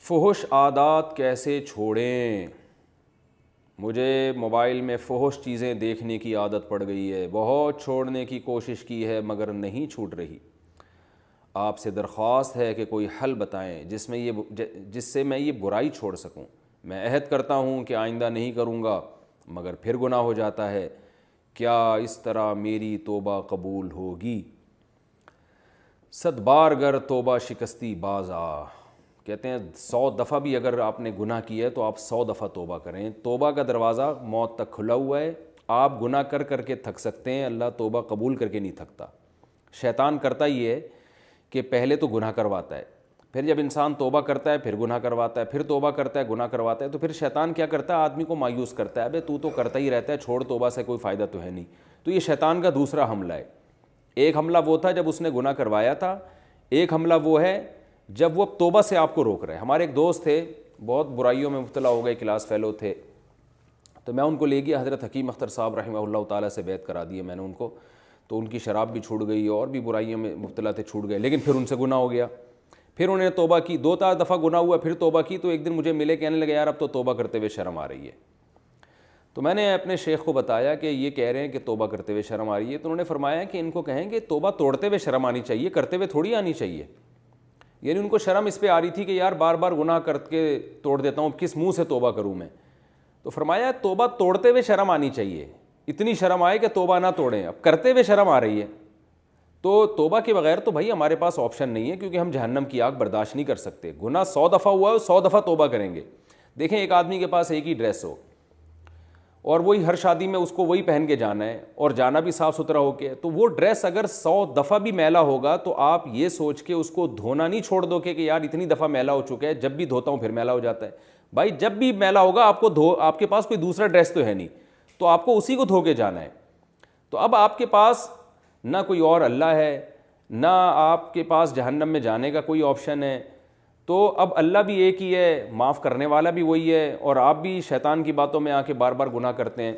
فحش عادات کیسے چھوڑیں؟ مجھے موبائل میں فحش چیزیں دیکھنے کی عادت پڑ گئی ہے، بہت چھوڑنے کی کوشش کی ہے مگر نہیں چھوٹ رہی۔ آپ سے درخواست ہے کہ کوئی حل بتائیں جس سے میں یہ برائی چھوڑ سکوں۔ میں عہد کرتا ہوں کہ آئندہ نہیں کروں گا مگر پھر گناہ ہو جاتا ہے، کیا اس طرح میری توبہ قبول ہوگی؟ 100 بار گر توبہ شکستی باز آ، کہتے ہیں 100 دفعہ بھی اگر آپ نے گناہ کیا ہے تو آپ 100 دفعہ توبہ کریں۔ توبہ کا دروازہ موت تک کھلا ہوا ہے، آپ گناہ کر کر کے تھک سکتے ہیں، اللہ توبہ قبول کر کے نہیں تھکتا۔ شیطان کرتا یہ ہے کہ پہلے تو گناہ کرواتا ہے، پھر جب انسان توبہ کرتا ہے پھر گناہ کرواتا ہے، پھر توبہ کرتا ہے گناہ کرواتا ہے، تو پھر شیطان کیا کرتا ہے؟ آدمی کو مایوس کرتا ہے، ابے تو کرتا ہی رہتا ہے، چھوڑ، توبہ سے کوئی فائدہ تو ہے نہیں۔ تو یہ شیطان کا دوسرا حملہ ہے۔ ایک حملہ وہ تھا جب اس نے گناہ کروایا تھا، ایک حملہ وہ ہے جب وہ توبہ سے آپ کو روک رہے ہیں۔ ہمارے ایک دوست تھے، بہت برائیوں میں مبتلا ہو گئے، کلاس فیلو تھے، تو میں ان کو لے گیا، حضرت حکیم اختر صاحب رحمہ اللہ تعالیٰ سے بیعت کرا دیے میں نے ان کو، تو ان کی شراب بھی چھوٹ گئی اور بھی برائیوں میں مبتلا تھے، چھوٹ گئے، لیکن پھر ان سے گناہ ہو گیا، پھر انہوں نے توبہ کی، 2 دفعہ گناہ ہوا، پھر توبہ کی، تو ایک دن مجھے ملے، کہنے لگے یار اب تو توبہ کرتے ہوئے شرم آ رہی ہے۔ تو میں نے اپنے شیخ کو بتایا کہ یہ کہہ رہے ہیں کہ توبہ کرتے ہوئے شرم آ رہی ہے، تو انہوں نے فرمایا کہ ان کو کہیں کہ توبہ توڑتے ہوئے شرم آنی چاہیے، کرتے ہوئے تھوڑی آنی چاہیے۔ یعنی ان کو شرم اس پہ آ رہی تھی کہ یار بار بار گناہ کر کے توڑ دیتا ہوں، کس منہ سے توبہ کروں میں؟ تو فرمایا توبہ توڑتے ہوئے شرم آنی چاہیے، اتنی شرم آئے کہ توبہ نہ توڑیں، اب کرتے ہوئے شرم آ رہی ہے۔ تو توبہ کے بغیر تو بھائی ہمارے پاس آپشن نہیں ہے، کیونکہ ہم جہنم کی آگ برداشت نہیں کر سکتے۔ گناہ 100 دفعہ ہوا ہے، 100 دفعہ توبہ کریں گے۔ دیکھیں ایک آدمی کے پاس ایک ہی ڈریس ہو اور وہی ہر شادی میں اس کو وہی پہن کے جانا ہے اور جانا بھی صاف ستھرا ہو کے، تو وہ ڈریس اگر 100 دفعہ بھی میلا ہوگا تو آپ یہ سوچ کے اس کو دھونا نہیں چھوڑ دو کہ یار اتنی دفعہ میلا ہو چکا ہے، جب بھی دھوتا ہوں پھر میلا ہو جاتا ہے۔ بھائی جب بھی میلا ہوگا آپ کے پاس کوئی دوسرا ڈریس تو ہے نہیں، تو آپ کو اسی کو دھو کے جانا ہے۔ تو اب آپ کے پاس نہ کوئی اور اللہ ہے، نہ آپ کے پاس جہنم میں جانے کا کوئی آپشن ہے، تو اب اللہ بھی ایک ہی ہے، معاف کرنے والا بھی وہی ہے، اور آپ بھی شیطان کی باتوں میں آ کے بار بار گناہ کرتے ہیں۔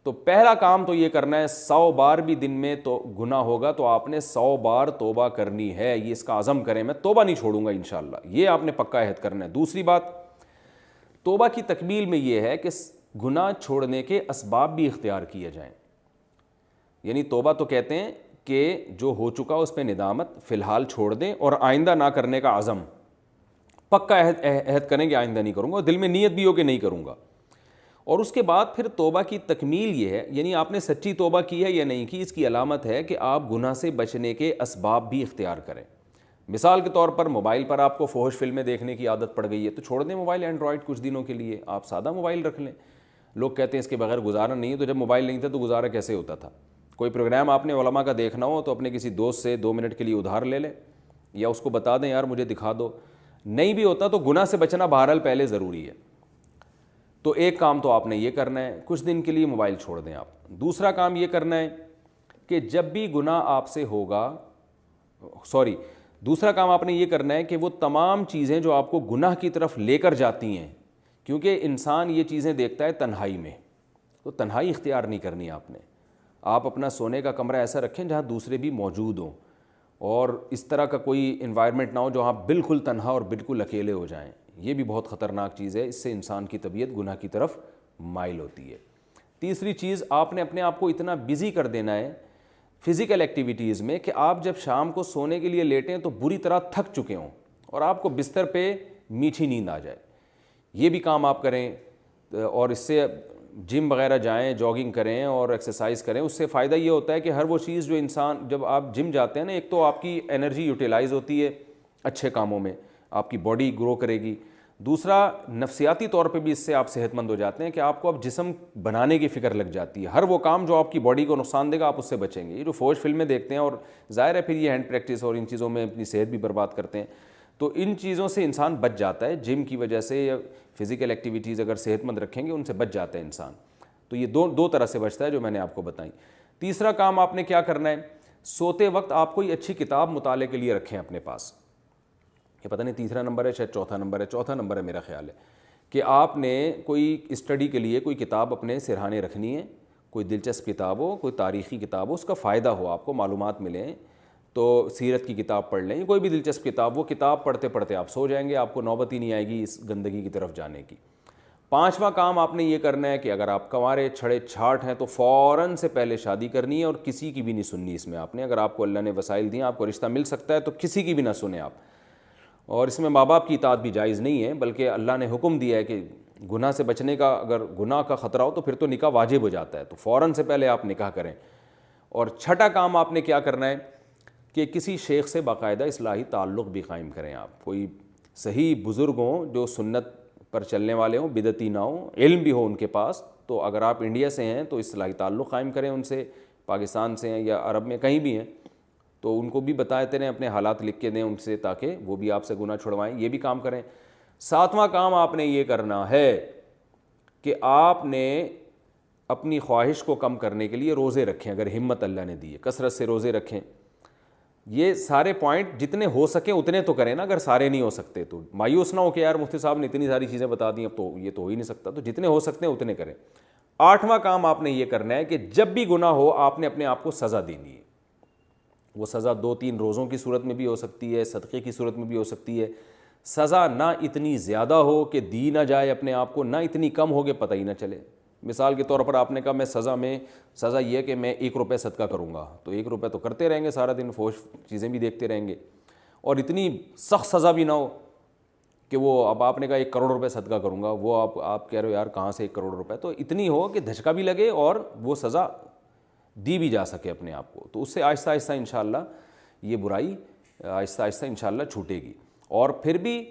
تو پہلا کام تو یہ کرنا ہے، 100 بار بھی دن میں تو گناہ ہوگا تو آپ نے 100 بار توبہ کرنی ہے، یہ اس کا عزم کریں، میں توبہ نہیں چھوڑوں گا انشاءاللہ، یہ آپ نے پکا عہد کرنا ہے۔ دوسری بات، توبہ کی تکمیل میں یہ ہے کہ گناہ چھوڑنے کے اسباب بھی اختیار کیے جائیں۔ یعنی توبہ تو کہتے ہیں کہ جو ہو چکا اس پہ ندامت فی الحال چھوڑ دیں اور آئندہ نہ کرنے کا عزم، پکا عہد کریں کہ آئندہ نہیں کروں گا، اور دل میں نیت بھی ہو کہ نہیں کروں گا۔ اور اس کے بعد پھر توبہ کی تکمیل یہ ہے، یعنی آپ نے سچی توبہ کی ہے یا نہیں کی، اس کی علامت ہے کہ آپ گناہ سے بچنے کے اسباب بھی اختیار کریں۔ مثال کے طور پر موبائل پر آپ کو فحش فلمیں دیکھنے کی عادت پڑ گئی ہے تو چھوڑ دیں موبائل اینڈرائڈ کچھ دنوں کے لیے، آپ سادہ موبائل رکھ لیں۔ لوگ کہتے ہیں اس کے بغیر گزارا نہیں ہے، تو جب موبائل نہیں تھا تو گزارا کیسے ہوتا تھا؟ کوئی پروگرام آپ نے علماء کا دیکھنا ہو تو اپنے کسی دوست سے 2 منٹ کے لیے ادھار لے لیں، یا اس کو بتا دیں یار مجھے دکھا دو۔ نہیں بھی ہوتا تو گناہ سے بچنا بہرحال پہلے ضروری ہے۔ تو ایک کام تو آپ نے یہ کرنا ہے، کچھ دن کے لیے موبائل چھوڑ دیں آپ۔ دوسرا کام یہ کرنا ہے کہ جب بھی گناہ آپ سے ہوگا، دوسرا کام آپ نے یہ کرنا ہے کہ وہ تمام چیزیں جو آپ کو گناہ کی طرف لے کر جاتی ہیں، کیونکہ انسان یہ چیزیں دیکھتا ہے تنہائی میں، تو تنہائی اختیار نہیں کرنی آپ نے۔ آپ اپنا سونے کا کمرہ ایسا رکھیں جہاں دوسرے بھی موجود ہوں، اور اس طرح کا کوئی انوائرمنٹ نہ ہو جو آپ بالکل تنہا اور بالکل اکیلے ہو جائیں، یہ بھی بہت خطرناک چیز ہے، اس سے انسان کی طبیعت گناہ کی طرف مائل ہوتی ہے۔ تیسری چیز، آپ نے اپنے آپ کو اتنا بزی کر دینا ہے فزیکل ایکٹیویٹیز میں کہ آپ جب شام کو سونے کے لیے لیٹیں تو بری طرح تھک چکے ہوں اور آپ کو بستر پہ میٹھی نیند آ جائے۔ یہ بھی کام آپ کریں، اور اس سے جم وغیرہ جائیں، جاگنگ کریں اور ایکسرسائز کریں۔ اس سے فائدہ یہ ہوتا ہے کہ ہر وہ چیز جو انسان، جب آپ جم جاتے ہیں نا، ایک تو آپ کی انرجی یوٹیلائز ہوتی ہے اچھے کاموں میں، آپ کی باڈی گرو کرے گی۔ دوسرا، نفسیاتی طور پہ بھی اس سے آپ صحت مند ہو جاتے ہیں کہ آپ کو اب جسم بنانے کی فکر لگ جاتی ہے، ہر وہ کام جو آپ کی باڈی کو نقصان دے گا آپ اس سے بچیں گے۔ یہ جو فوج فلمیں دیکھتے ہیں، اور ظاہر ہے پھر یہ ہینڈ پریکٹس اور ان چیزوں میں اپنی صحت بھی برباد کرتے ہیں، تو ان چیزوں سے انسان بچ جاتا ہے، جم کی وجہ سے یا فزیکل ایکٹیویٹیز اگر صحت مند رکھیں گے ان سے بچ جاتا ہے انسان۔ تو یہ دو طرح سے بچتا ہے جو میں نے آپ کو بتائیں۔ تیسرا کام آپ نے کیا کرنا ہے، سوتے وقت آپ کوئی اچھی کتاب مطالعے کے لیے رکھیں اپنے پاس۔ یہ پتہ نہیں تیسرا نمبر ہے، شاید چوتھا نمبر ہے میرا خیال ہے، کہ آپ نے کوئی اسٹڈی کے لیے کوئی کتاب اپنے سرہانے رکھنی ہے، کوئی دلچسپ کتاب ہو، کوئی تاریخی کتاب ہو، اس کا فائدہ ہو، آپ کو معلومات ملیں، تو سیرت کی کتاب پڑھ لیں، کوئی بھی دلچسپ کتاب، وہ کتاب پڑھتے پڑھتے آپ سو جائیں گے، آپ کو نوبت ہی نہیں آئے گی اس گندگی کی طرف جانے کی۔ پانچواں کام آپ نے یہ کرنا ہے کہ اگر آپ کنوارے چھڑے چھاٹ ہیں تو فوراً سے پہلے شادی کرنی ہے، اور کسی کی بھی نہیں سننی اس میں آپ نے۔ اگر آپ کو اللہ نے وسائل دیے، آپ کو رشتہ مل سکتا ہے، تو کسی کی بھی نہ سنیں آپ، اور اس میں ماں باپ کی اطاعت بھی جائز نہیں ہے، بلکہ اللہ نے حکم دیا ہے کہ گناہ سے بچنے کا، اگر گناہ کا خطرہ ہو تو پھر تو نکاح واجب ہو جاتا ہے، تو فوراً سے پہلے آپ نکاح کریں۔ اور چھٹا کام آپ نے کیا کرنا ہے کہ کسی شیخ سے باقاعدہ اصلاحی تعلق بھی قائم کریں آپ، کوئی صحیح بزرگ ہوں جو سنت پر چلنے والے ہوں، بدعتی نہ ہوں، علم بھی ہو ان کے پاس۔ تو اگر آپ انڈیا سے ہیں تو اصلاحی تعلق قائم کریں ان سے، پاکستان سے ہیں یا عرب میں کہیں بھی ہیں تو ان کو بھی بتاتے رہیں، اپنے حالات لکھ کے دیں ان سے، تاکہ وہ بھی آپ سے گناہ چھڑوائیں، یہ بھی کام کریں۔ ساتواں کام آپ نے یہ کرنا ہے کہ آپ نے اپنی خواہش کو کم کرنے کے لیے روزے رکھیں، اگر ہمت اللہ نے دی ہے، کثرت سے روزے رکھیں۔ یہ سارے پوائنٹ جتنے ہو سکیں اتنے تو کریں نا، اگر سارے نہیں ہو سکتے تو مایوس نہ ہو کہ یار مفتی صاحب نے اتنی ساری چیزیں بتا دی، اب تو یہ تو ہو ہی نہیں سکتا، تو جتنے ہو سکتے ہیں اتنے کریں۔ آٹھواں کام آپ نے یہ کرنا ہے کہ جب بھی گناہ ہو آپ نے اپنے آپ کو سزا دینی ہے۔ وہ سزا 2-3 روزوں کی صورت میں بھی ہو سکتی ہے، صدقے کی صورت میں بھی ہو سکتی ہے۔ سزا نہ اتنی زیادہ ہو کہ دی نہ جائے اپنے آپ کو، نہ اتنی کم ہو کہ پتہ ہی نہ چلے۔ مثال کے طور پر آپ نے کہا میں سزا یہ کہ میں 1 روپے صدقہ کروں گا، تو 1 روپے تو کرتے رہیں گے سارا دن، فوش چیزیں بھی دیکھتے رہیں گے، اور اتنی سخت سزا بھی نہ ہو کہ وہ اب آپ نے کہا 1 کروڑ روپے صدقہ کروں گا، وہ آپ کہہ رہے ہو یار کہاں سے 1 کروڑ روپے، تو اتنی ہو کہ دھچکا بھی لگے اور وہ سزا دی بھی جا سکے اپنے آپ کو، تو اس سے آہستہ آہستہ انشاءاللہ یہ برائی آہستہ آہستہ انشاءاللہ چھوٹے گی۔ اور پھر بھی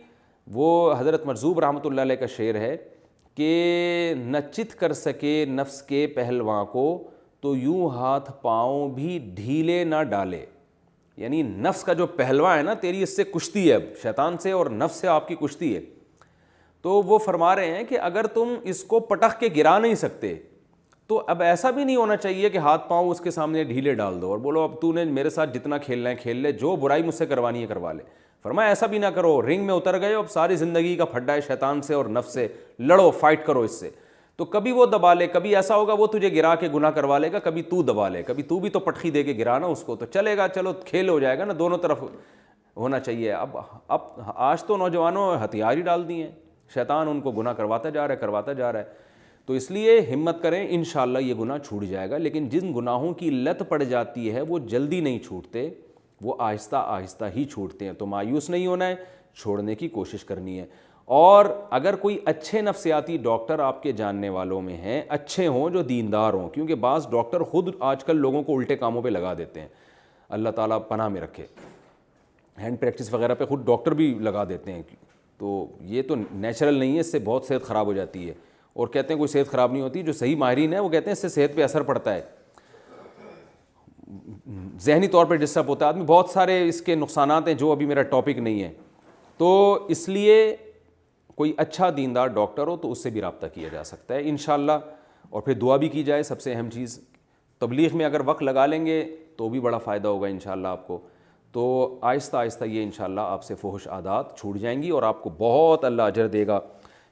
وہ حضرت مرزوق رحمۃ اللہ علیہ کا شعر ہے کہ نہ چت کر سکے نفس کے پہلواں کو، تو یوں ہاتھ پاؤں بھی ڈھیلے نہ ڈالے۔ یعنی نفس کا جو پہلواں ہے نا، تیری اس سے کشتی ہے، شیطان سے اور نفس سے آپ کی کشتی ہے، تو وہ فرما رہے ہیں کہ اگر تم اس کو پٹخ کے گرا نہیں سکتے تو اب ایسا بھی نہیں ہونا چاہیے کہ ہاتھ پاؤں اس کے سامنے ڈھیلے ڈال دو اور بولو اب تو نے میرے ساتھ جتنا کھیلنا ہے کھیل لے، جو برائی مجھ سے کروانی ہے کروا لے۔ فرمایا ایسا بھی نہ کرو، رنگ میں اتر گئے، اب ساری زندگی کا پھڈا ہے شیطان سے اور نفس سے، لڑو، فائٹ کرو اس سے، تو کبھی وہ دبا لے، کبھی ایسا ہوگا وہ تجھے گرا کے گناہ کروا لے گا، کبھی تو دبا لے، کبھی تو بھی تو پٹخی دے کے گرانا اس کو، تو چلے گا، چلو کھیل ہو جائے گا نا، دونوں طرف ہونا چاہیے۔ اب آج تو نوجوانوں ہتھیار ہی ڈال دیے ہیں، شیطان ان کو گناہ کرواتا جا رہا ہے، تو اس لیے ہمت کریں، انشاءاللہ یہ گناہ چھوٹ جائے گا۔ لیکن جن گناہوں کی لت پڑ جاتی ہے وہ جلدی نہیں چھوٹتے، وہ آہستہ آہستہ ہی چھوٹتے ہیں، تو مایوس نہیں ہونا ہے، چھوڑنے کی کوشش کرنی ہے۔ اور اگر کوئی اچھے نفسیاتی ڈاکٹر آپ کے جاننے والوں میں ہیں، اچھے ہوں جو دیندار ہوں، کیونکہ بعض ڈاکٹر خود آج کل لوگوں کو الٹے کاموں پہ لگا دیتے ہیں، اللہ تعالیٰ پناہ میں رکھے، ہینڈ پریکٹس وغیرہ پہ خود ڈاکٹر بھی لگا دیتے ہیں، تو یہ تو نیچرل نہیں ہے، اس سے بہت صحت خراب ہو جاتی ہے، اور کہتے ہیں کوئی صحت خراب نہیں ہوتی، جو صحیح ماہرین ہیں وہ کہتے ہیں اس سے صحت پہ اثر پڑتا ہے، ذہنی طور پہ ڈسٹرب ہوتا ہے آدمی، بہت سارے اس کے نقصانات ہیں جو ابھی میرا ٹاپک نہیں ہے، تو اس لیے کوئی اچھا دیندار ڈاکٹر ہو تو اس سے بھی رابطہ کیا جا سکتا ہے انشاءاللہ، اور پھر دعا بھی کی جائے، سب سے اہم چیز تبلیغ میں اگر وقت لگا لیں گے تو بھی بڑا فائدہ ہوگا انشاءاللہ آپ کو، تو آہستہ آہستہ یہ انشاءاللہ آپ سے فحش عادات چھوٹ جائیں گی اور آپ کو بہت اللہ اجر دے گا،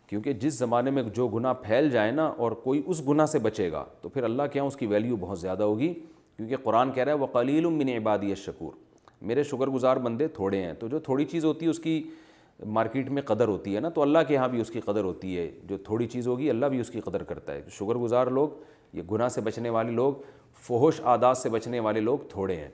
کیونکہ جس زمانے میں جو گناہ پھیل جائے نا اور کوئی اس گناہ سے بچے گا تو پھر اللہ کے یہاں اس کی ویلیو بہت زیادہ ہوگی، کیونکہ قرآن کہہ رہا ہے وَقَلِيلٌ مِّنْ عِبَادِيَ الشَّكُورُ، میرے شکر گزار بندے تھوڑے ہیں، تو جو تھوڑی چیز ہوتی ہے اس کی مارکیٹ میں قدر ہوتی ہے نا، تو اللہ کے یہاں بھی اس کی قدر ہوتی ہے، جو تھوڑی چیز ہوگی اللہ بھی اس کی قدر کرتا ہے، شکر گزار لوگ، یہ گناہ سے بچنے والے لوگ، فحش عادات سے بچنے والے لوگ تھوڑے ہیں۔